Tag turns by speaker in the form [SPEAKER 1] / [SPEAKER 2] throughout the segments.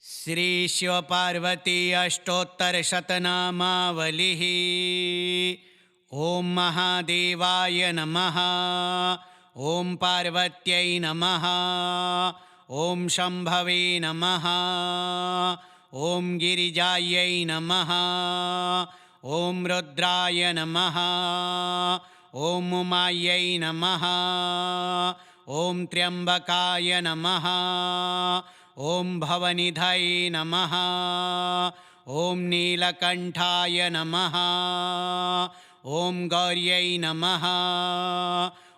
[SPEAKER 1] श्री शिव पार्वती अष्टोत्तरशतनामावलिः। ओम महादेवाय नमः। ओम पार्वत्यै नमः। ओम शंभवे नमः। ओम गिरिजायै नमः। ओम रुद्राय नमः। ओम उमायै नमः। ओम त्र्यंबकाय नमः। ओम भवनिधये नमः। ओम नीलकंठाय नमः। ओम गौर्यै नमः।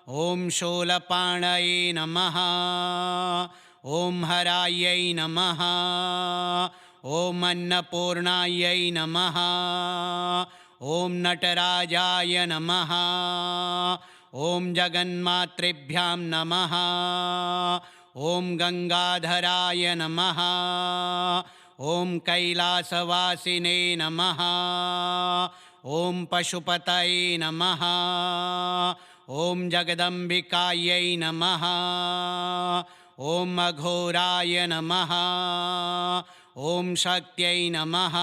[SPEAKER 1] ओम शूलपाणये नमः। ओम हरायै नमः। ओम अन्नपूर्णायै नमः। ओम नटराजाय नमः। ओम जगन्मातृभ्यां नमः। ओम गंगाधराय नमः। ओम कैलासवासिने नमः। ओम पशुपतये नमः। ओम जगदम्बिकायै नमः। ओम अघोराय नमः। ओम शक्त्यै नमः।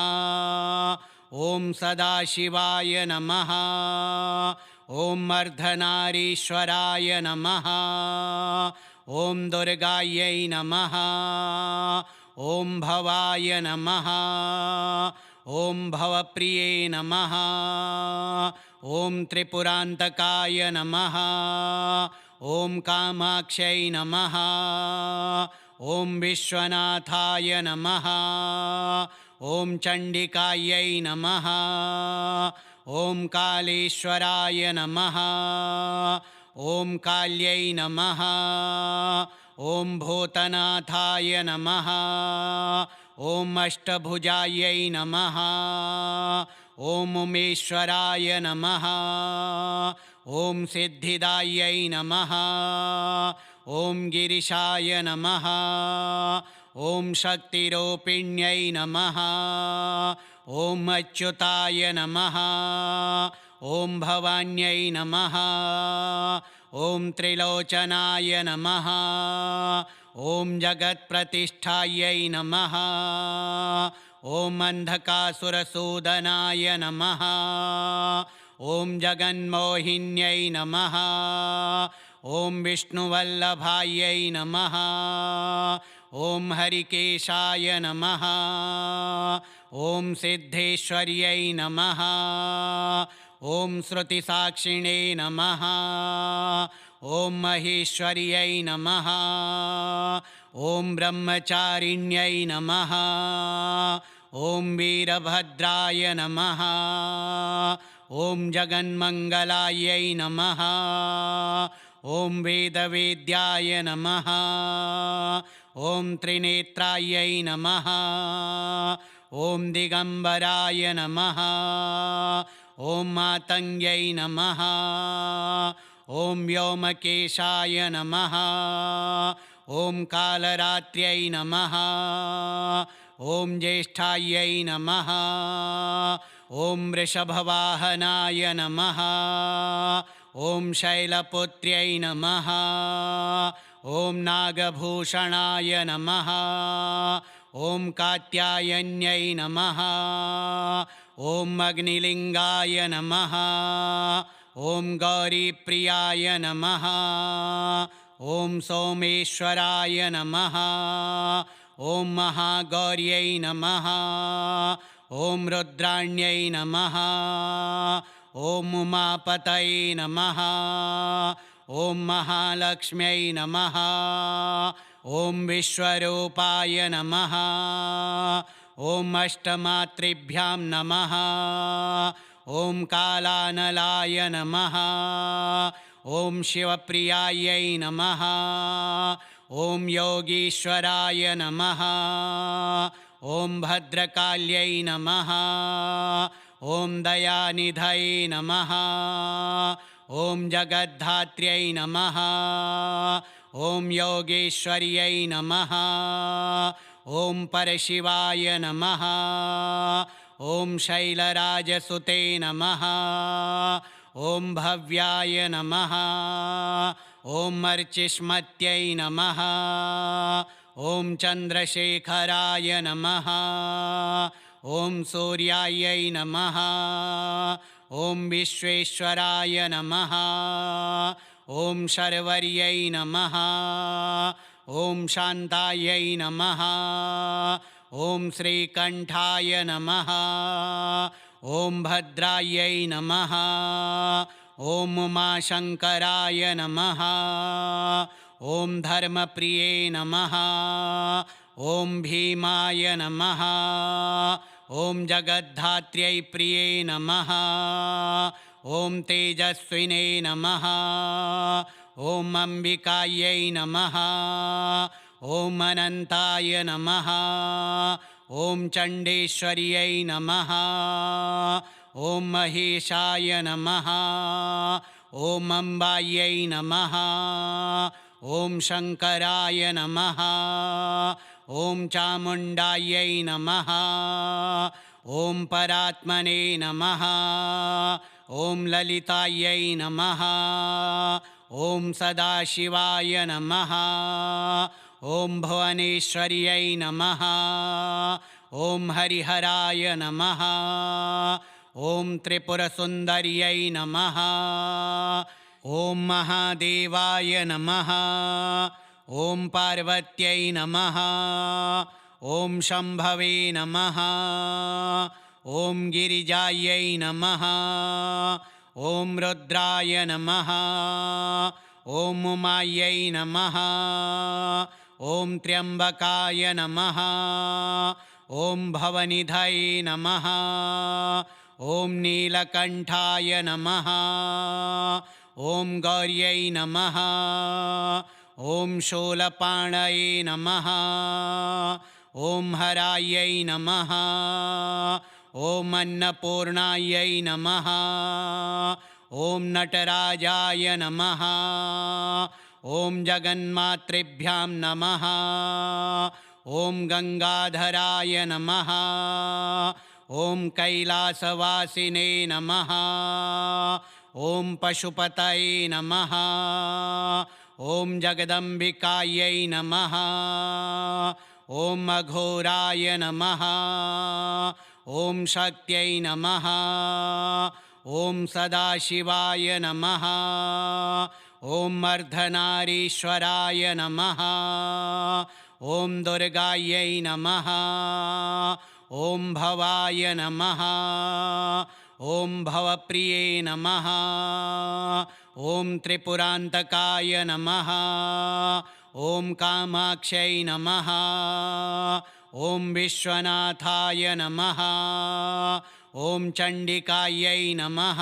[SPEAKER 1] ओम सदाशिवाय नमः। ओम अर्धनारीश्वराय नमः। ओम दुर्गायै नमः। ओम भवाय नमः। ओम भवप्रिये नमः। ओम त्रिपुरान्तकाय नमः। ओम कामाक्ष्यै नमः। ओम विश्वनाथाय नमः। ओम चण्डिकायै नमः। ओम कालेश्वराय नमः। ओम काल्यै नमः। ओम भूतनाथाय नमः। ओम अष्टभुजायै नमः। ओम उमेश्वराय नमः। ओम सिद्धिदायै नमः। ओम गिरिशाय नमः। ओम शक्तिरूपिण्यै नमः। ओम अच्युताय नमः। ओम भवान्यै नमः। ओम त्रिलोचनाय नमः। ओम जगत्प्रतिष्ठायै नमः। ओम अंधकासुरसूदनाय नमः। ओम जगन्मोहिन्यै नमः। ओम विष्णुवल्लभायै नमः। ओम हरिकेशाय नमः। ओम सिद्धेश्वर्यै नमः। ओम श्रुतिसाक्षिणे नमः। ओम महेश्वर्यै नमः। ओम ब्रह्मचारिण्यै नमः। ओम वीरभद्राय नमः। ओम जगन्मंगलायै नमः। ओम वेदवेद्याय नमः। ओम त्रिनेत्रायै नमः। ओम दिगंबराय नमः। ओम मातंग्यै नमः। ओम व्योमकेशाय नमः। ओम कालरात्र्यै नमः। ओम ज्येष्ठायै नमः। ओम वृषभवाहनाय नमः। ओम शैलपुत्र्यै नमः। ओम नागभूषणाय नमः। ओम कात्यायन्यै नमः। ओम अग्निलिंगाय नमः। ओम गौरीप्रियाय नमः। ओम सोमेश्वराय नमः। ओम महागौर्यै नमः। ओम रुद्राण्यै नमः। ओम उमापतये नमः। ओम महालक्ष्म्यै नमः। ओम विश्वरूपाय नमः। ओम अष्टमातृभ्यां नमः। ओम कालानलाय नमः। ओम शिवप्रियायै नमः। ओम योगीश्वराय नमः। ओम भद्रकाल्यै नमः। ओम दयानिधये नमः। ओम जगद्धात्र्यै नमः। ओम योगेश्वर्यै नमः। ओम परशिवाय नमः। ओम शैलराजसुते नमः। ओम भव्याय नमः। ओम अर्चिष्मत्यै नमः। ॐ चन्द्रशेखराय नमः। ॐ सूर्यायै नमः। ॐ विश्वेश्वराय नमः। ॐ शर्वर्यै नमः। ॐ शान्तायै नमः। ॐ श्रीकण्ठाय नमः। ॐ भद्रायै नमः। ॐ उमाशङ्कराय नमः। ॐ धर्मप्रिये नमः। ॐ भीमाय नमः। ॐ जगद्धात्र्यै प्रिये नमः। ॐ तेजस्विने नमः। ॐ अम्बिकायै नमः। ॐ अनन्ताय नमः। ॐ चण्डेश्वर्यै नमः। ॐ महेशाय नमः। ॐ अम्बायै नमः। ॐ शङ्कराय नमः। ॐ चामुण्डायै नमः। ॐ परात्मने नमः। ॐ ललितायै नमः। ॐ सदाशिवाय नमः। ॐ भुवनेश्वर्यै नमः। ॐ हरिहराय नमः। ॐ त्रिपुरसुन्दर्यै नमः। ॐ महादेवाय नमः। ॐ पार्वत्यै नमः। ॐ शम्भवे नमः। ॐ गिरिजायै नमः। ॐ रुद्राय नमः। ॐ उमायै नमः। ॐ त्र्यम्बकाय नमः। ॐ भवनिधये नमः। ॐ नीलकण्ठाय नमः। ॐ गौर्यै नमः। ॐ शूलपाणये नमः। ॐ हरायै नमः। ॐ अन्नपूर्णायै नमः। ॐ नटराजाय नमः। ॐ जगन्मातृभ्यां नमः। ॐ गङ्गाधराय नमः। ॐ कैलासवासिने नमः। ॐ पशुपतये नमः। ॐ जगदम्बिकायै नमः। ॐ अघोराय नमः। ॐ शक्त्यै नमः। ॐ सदाशिवाय नमः। ॐ अर्धनारीश्वराय नमः। ॐ दुर्गायै नमः। ॐ भवाय नमः। ॐ भवप्रिये नमः। ॐ त्रिपुरान्तकाय नमः। ॐ कामाक्ष्यै नमः। ॐ विश्वनाथाय नमः। ॐ चण्डिकायै नमः।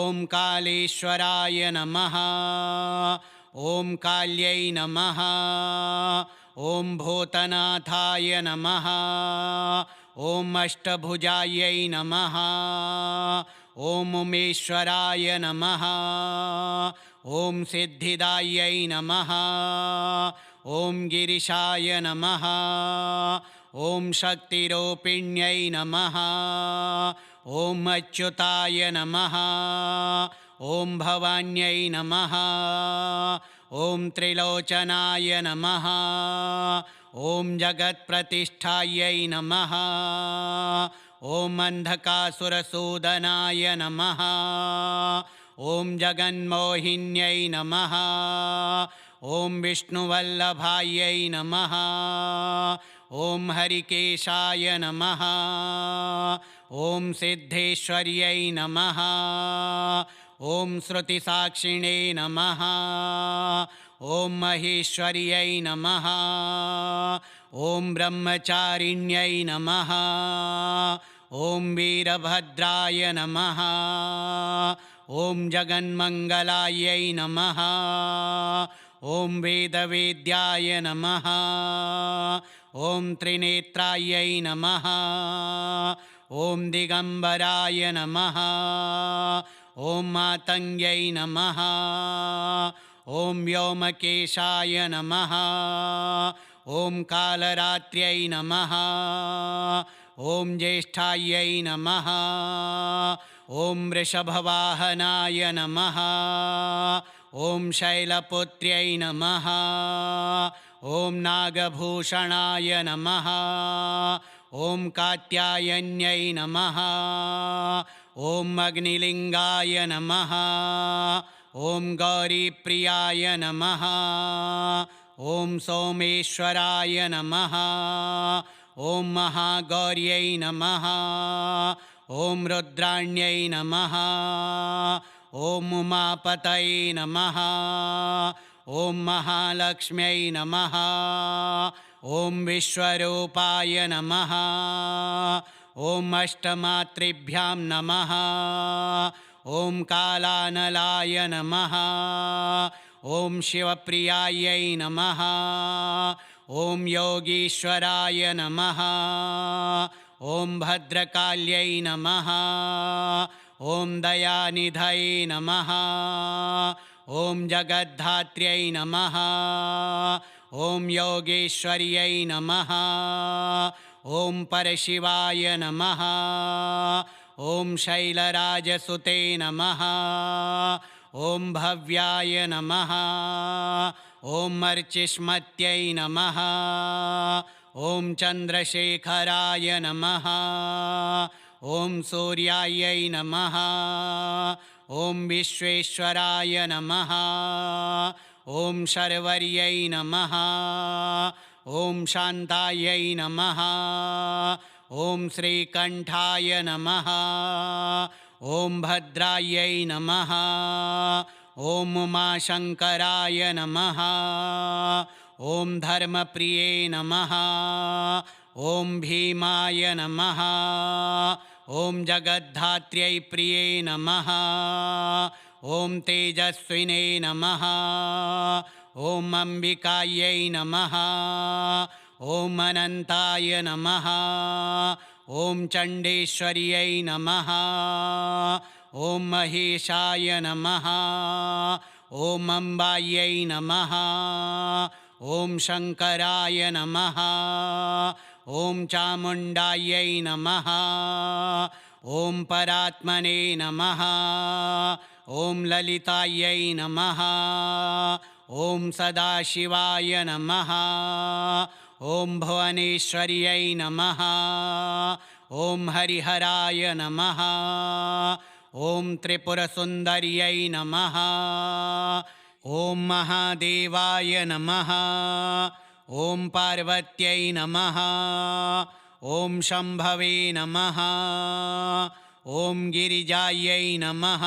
[SPEAKER 1] ॐ कालेश्वराय नमः। ॐ काल्यै नमः। ॐ भूतनाथाय नमः। ॐ अष्टभुजायै नमः। ॐ उमेश्वराय नमः। ॐ सिद्धिदायै नमः। ॐ गिरिशाय नमः। ॐ शक्तिरूपिण्यै नमः। ॐ अच्युताय नमः। ॐ भवान्यै नमः। ॐ त्रिलोचनाय नमः। ॐ जगत्प्रतिष्ठायै नमः। ॐ अन्धकासुरसूदनाय नमः। ॐ जगन्मोहिन्यै नमः। ॐ विष्णुवल्लभायै नमः। ॐ हरिकेशाय नमः। ॐ सिद्धेश्वर्यै नमः। ॐ श्रुतिसाक्षिणे नमः। ॐ महेश्वर्यै नमः। ॐ ब्रह्मचारिण्यै नमः। ॐ वीरभद्राय नमः। ॐ जगन्मङ्गलायै नमः। ॐ वेदवेद्याय नमः। ॐ त्रिनेत्रायै नमः। ॐ दिगम्बराय नमः। ॐ मातङ्ग्यै नमः। ॐ व्योमकेशाय नमः। ॐ कालरात्र्यै नमः। ॐ ज्येष्ठायै नमः। ॐ वृषभवाहनाय नमः। ॐ शैलपुत्र्यै नमः। ॐ नागभूषणाय नमः ॐ कात्यायन्यै नमः ॐ अग्निलिङ्गाय नमः ॐ गौरीप्रियाय नमः ॐ सोमेश्वराय नमः ॐ महागौर्यै नमः ॐ रुद्राण्यै नमः ॐ उमापतये नमः ॐ महालक्ष्म्यै नमः ॐ विश्वरूपाय नमः ॐ अष्टमातृभ्यां नमः ॐ कालानलाय नमः ॐ शिवप्रियायै नमः ॐ योगीश्वराय नमः ॐ भद्रकाल्यै नमः ॐ दयानिधये नमः ॐ जगद्धात्र्यै नमः ॐ योगेश्वर्यै नमः ॐ परशिवाय नमः ॐ शैलराजसुते नमः ॐ भव्याय नमः ॐ अर्चिष्मत्यै नमः ॐ चन्द्रशेखराय नमः ॐ सूर्यायै नमः ॐ विश्वेश्वराय नमः ॐ शर्वर्यै नमः ॐ शान्तायै नमः ॐ श्रीकण्ठाय नमः ॐ भद्रायै नमः ॐ उमाशङ्कराय नमः ॐ धर्मप्रिये नमः ॐ भीमाय नमः ॐ जगद्धात्र्यै प्रिये नमः ॐ तेजस्विने नमः ॐ अम्बिकायै नमः ॐ अनन्ताय नमः ॐ चण्डेश्वर्यै नमः ॐ महेशाय नमः ॐ अम्बायै नमः ॐ शङ्कराय नमः ॐ चामुण्डायै नमः ॐ परात्मने नमः ॐ ललितायै नमः ॐ सदाशिवाय नमः ॐ भुवनेश्वर्यै नमः ॐ हरिहराय नमः ॐ त्रिपुरसुन्दर्यै नमः ॐ महादेवाय नमः ॐ पार्वत्यै नमः ॐ शम्भवे नमः ॐ गिरिजायै नमः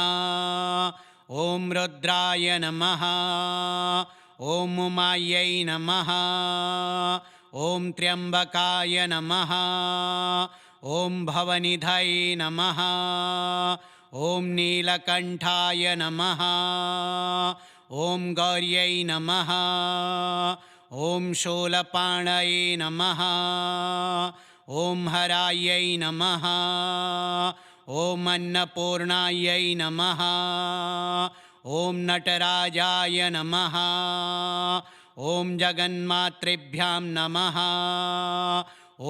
[SPEAKER 1] ॐ रुद्राय नमः ॐ उमायै नमः ॐ त्र्यम्बकाय नमः ॐ भवनिधये नमः ॐ नीलकण्ठाय नमः ॐ गौर्यै नमः ॐ शूलपाणये नमः ॐ हरायै नमः ॐ अन्नपूर्णायै नमः ॐ नटराजाय नमः ॐ जगन्मातृभ्यां नमः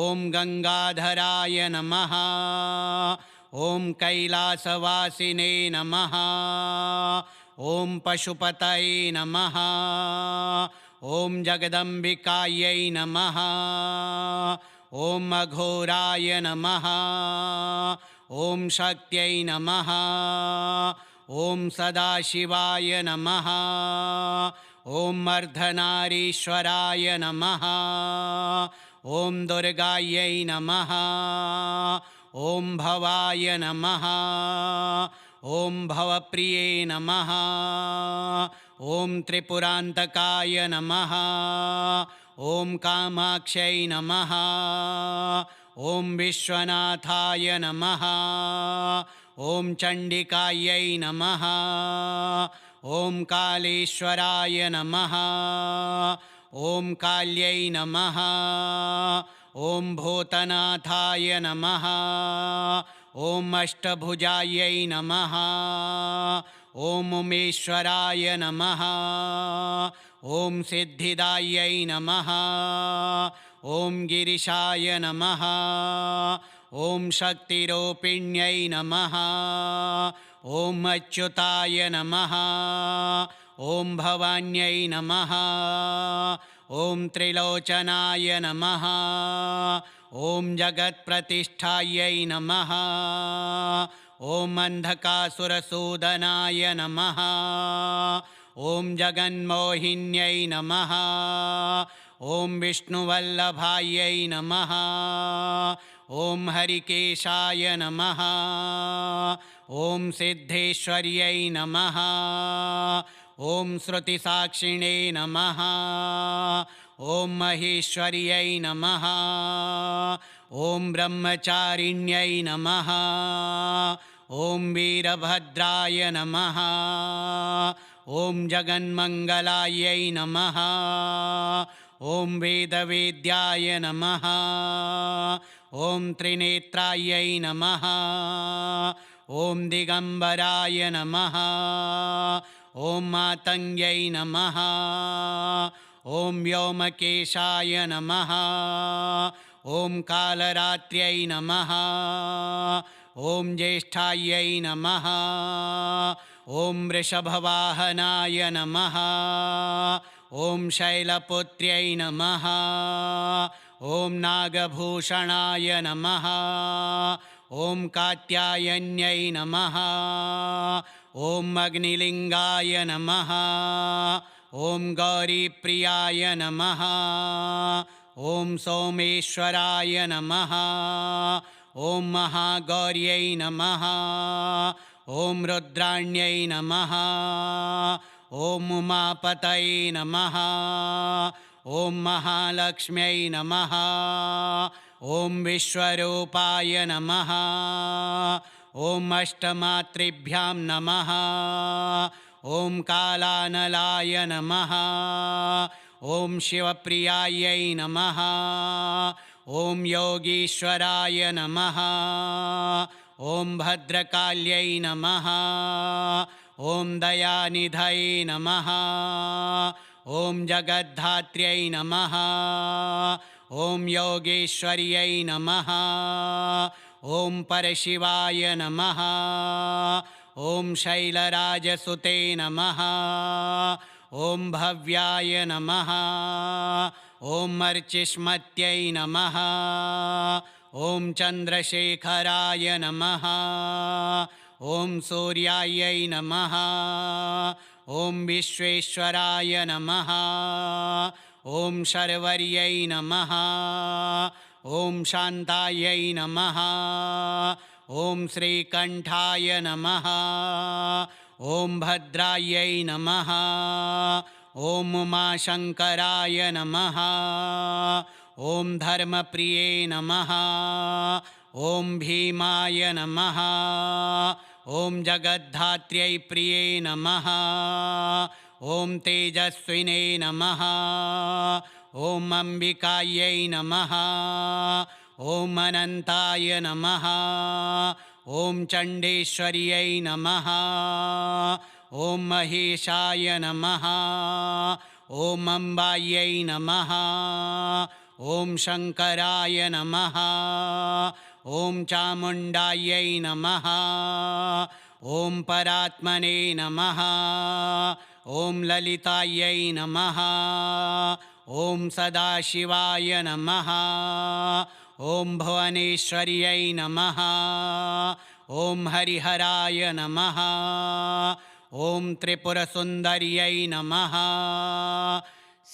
[SPEAKER 1] ॐ गङ्गाधराय नमः ॐ कैलासवासिने नमः ॐ पशुपतये नमः ॐ जगदम्बिकायै नमः ॐ अघोराय नमः ॐ शक्त्यै नमः ॐ सदाशिवाय नमः ॐ अर्धनारीश्वराय नमः ॐ दुर्गायै नमः ॐ भवाय नमः ॐ भवप्रिये नमः ॐ त्रिपुरान्तकाय नमः ॐ कामाक्ष्यै नमः ॐ विश्वनाथाय नमः ॐ चण्डिकायै नमः ॐ कालेश्वराय नमः ॐ काल्यै नमः ॐ भूतनाथाय नमः ॐ अष्टभुजायै नमः ॐ उमेश्वराय नमः ॐ सिद्धिदायै नमः ॐ गिरिशाय नमः ॐ शक्तिरूपिण्यै नमः ॐ अच्युताय नमः ॐ भवान्यै नमः ॐ त्रिलोचनाय नमः ॐ जगत्प्रतिष्ठायै नमः ॐ अन्धकासुरसूदनाय नमः ॐ जगन्मोहिन्यै नमः ॐ विष्णुवल्लभायै नमः ॐ हरिकेशाय नमः ॐ सिद्धेश्वर्यै नमः ॐ श्रुतिसाक्षिणे नमः ॐ महेश्वर्यै नमः ॐ ब्रह्मचारिण्यै नमः ॐ वीरभद्राय नमः ॐ जगन्मङ्गलायै नमः ॐ वेदवेद्याय नमः ॐ त्रिनेत्रायै नमः ॐ दिगम्बराय नमः ॐ मातङ्ग्यै नमः ॐ व्योमकेशाय नमः ॐ कालरात्र्यै नमः ॐ ज्येष्ठायै नमः ॐ वृषभवाहनाय नमः ॐ शैलपुत्र्यै नमः ॐ नागभूषणाय नमः ॐ कात्यायन्यै नमः ॐ अग्निलिङ्गाय नमः ॐ गौरीप्रियाय नमः ॐ सोमेश्वराय नमः ॐ महागौर्यै नमः ॐ रुद्राण्यै नमः ॐ उमापतये नमः ॐ महालक्ष्म्यै नमः ॐ विश्वरूपाय नमः ॐ अष्टमातृभ्यां नमः ॐ कालानलाय नमः ॐ शिवप्रियायै नमः ॐ योगीश्वराय नमः ॐ भद्रकाल्यै नमः ॐ दयानिधये नमः ॐ जगद्धात्र्यै नमः ॐ योगेश्वर्यै नमः ॐ परशिवाय नमः ॐ शैलराजसुते नमः ॐ भव्याय नमः ॐ अर्चिष्मत्यै नमः ॐ चन्द्रशेखराय नमः ॐ सूर्यायै नमः ॐ विश्वेश्वराय नमः ॐ शर्वर्यै नमः ॐ शान्तायै नमः ॐ श्रीकण्ठाय नमः ॐ भद्रायै नमः ॐ उमाशङ्कराय नमः ॐ धर्मप्रिये नमः ॐ भीमाय नमः ॐ जगद्धात्र्यै प्रिये नमः ॐ तेजस्विने नमः ॐ अम्बिकायै नमः ॐ अनन्ताय नमः ॐ चण्डेश्वर्यै नमः ॐ महेशाय नमः ॐ अम्बायै नमः ॐ शङ्कराय नमः ॐ चामुण्डायै नमः ॐ परात्मने नमः ॐ ललितायै नमः ॐ सदाशिवाय नमः ॐ भुवनेश्वर्यै नमः ॐ हरिहराय नमः ॐ त्रिपुरसुन्दर्यै नमः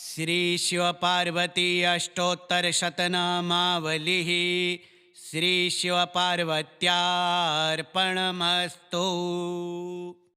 [SPEAKER 1] श्रीशिवपार्वती अष्टोत्तरशतनामावलिः श्रीशिवपार्वत्यार्पणमस्तु।